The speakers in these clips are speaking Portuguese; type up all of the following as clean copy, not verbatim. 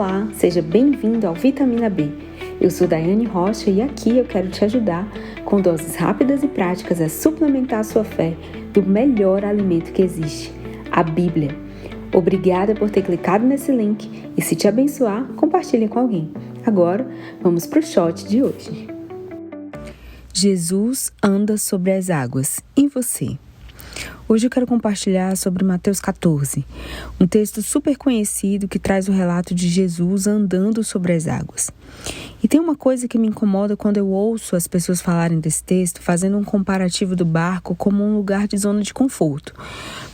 Olá, seja bem-vindo ao Vitamina B. Eu sou Daiane Rocha e aqui eu quero te ajudar com doses rápidas e práticas a suplementar a sua fé do melhor alimento que existe, a Bíblia. Obrigada por ter clicado nesse link e se te abençoar, compartilhe com alguém. Agora, vamos para o shot de hoje. Jesus anda sobre as águas. E você? Hoje eu quero compartilhar sobre Mateus 14, um texto super conhecido que traz o relato de Jesus andando sobre as águas. E tem uma coisa que me incomoda quando eu ouço as pessoas falarem desse texto, fazendo um comparativo do barco como um lugar de zona de conforto.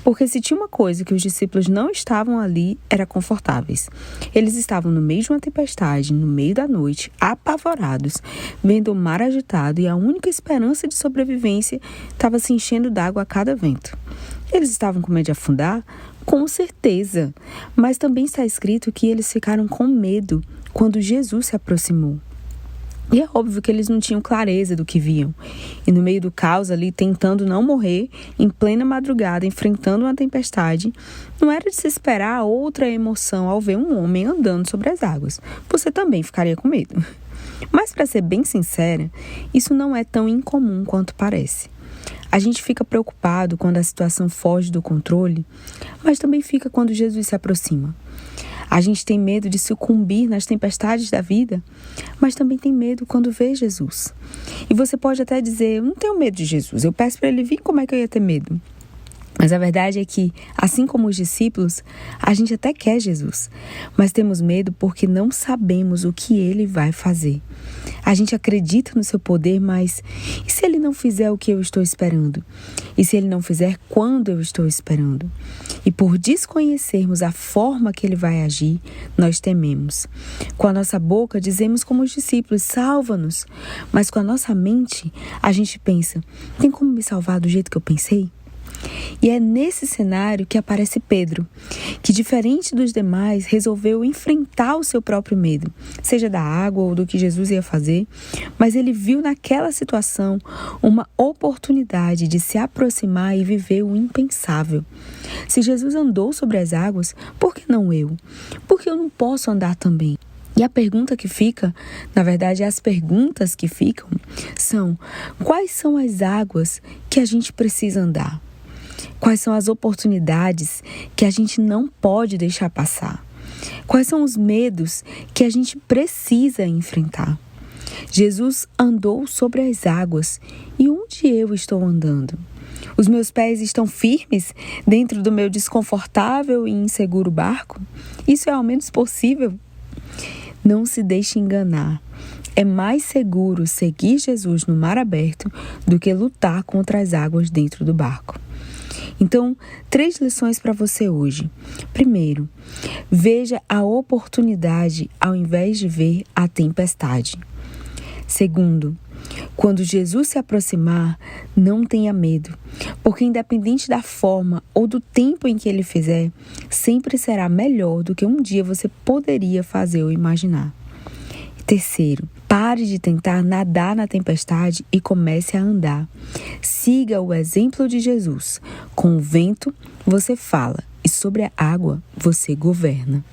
Porque se tinha uma coisa que os discípulos não estavam ali, era confortáveis. Eles estavam no meio de uma tempestade, no meio da noite, apavorados, vendo o mar agitado e a única esperança de sobrevivência estava se enchendo d'água a cada vento. Eles estavam com medo de afundar? Com certeza, mas também está escrito que eles ficaram com medo quando Jesus se aproximou. E é óbvio que eles não tinham clareza do que viam. E no meio do caos ali, tentando não morrer, em plena madrugada, enfrentando uma tempestade, não era de se esperar outra emoção ao ver um homem andando sobre as águas. Você também ficaria com medo. Mas, para ser bem sincera, isso não é tão incomum quanto parece. A gente fica preocupado quando a situação foge do controle, mas também fica quando Jesus se aproxima. A gente tem medo de sucumbir nas tempestades da vida, mas também tem medo quando vê Jesus. E você pode até dizer, eu não tenho medo de Jesus, eu peço para ele vir, como é que eu ia ter medo? Mas a verdade é que, assim como os discípulos, a gente até quer Jesus, mas temos medo porque não sabemos o que ele vai fazer. A gente acredita no seu poder, mas e se ele não fizer o que eu estou esperando? E se ele não fizer quando eu estou esperando? E por desconhecermos a forma que ele vai agir, nós tememos. Com a nossa boca dizemos como os discípulos, salva-nos. Mas com a nossa mente, a gente pensa, tem como me salvar do jeito que eu pensei? E é nesse cenário que aparece Pedro, que diferente dos demais, resolveu enfrentar o seu próprio medo, seja da água ou do que Jesus ia fazer, mas ele viu naquela situação uma oportunidade de se aproximar e viver o impensável. Se Jesus andou sobre as águas, por que não eu? Por que eu não posso andar também? E a pergunta que fica, na verdade, as perguntas que ficam são: quais são as águas que a gente precisa andar? Quais são as oportunidades que a gente não pode deixar passar? Quais são os medos que a gente precisa enfrentar? Jesus andou sobre as águas. E onde eu estou andando? Os meus pés estão firmes dentro do meu desconfortável e inseguro barco? Isso é ao menos possível? Não se deixe enganar. É mais seguro seguir Jesus no mar aberto do que lutar contra as águas dentro do barco. Então, 3 lições para você hoje. Primeiro, veja a oportunidade ao invés de ver a tempestade. Segundo, quando Jesus se aproximar, não tenha medo, porque independente da forma ou do tempo em que ele fizer, sempre será melhor do que um dia você poderia fazer ou imaginar. Terceiro, pare de tentar nadar na tempestade e comece a andar. Siga o exemplo de Jesus. Com o vento, você fala e sobre a água, você governa.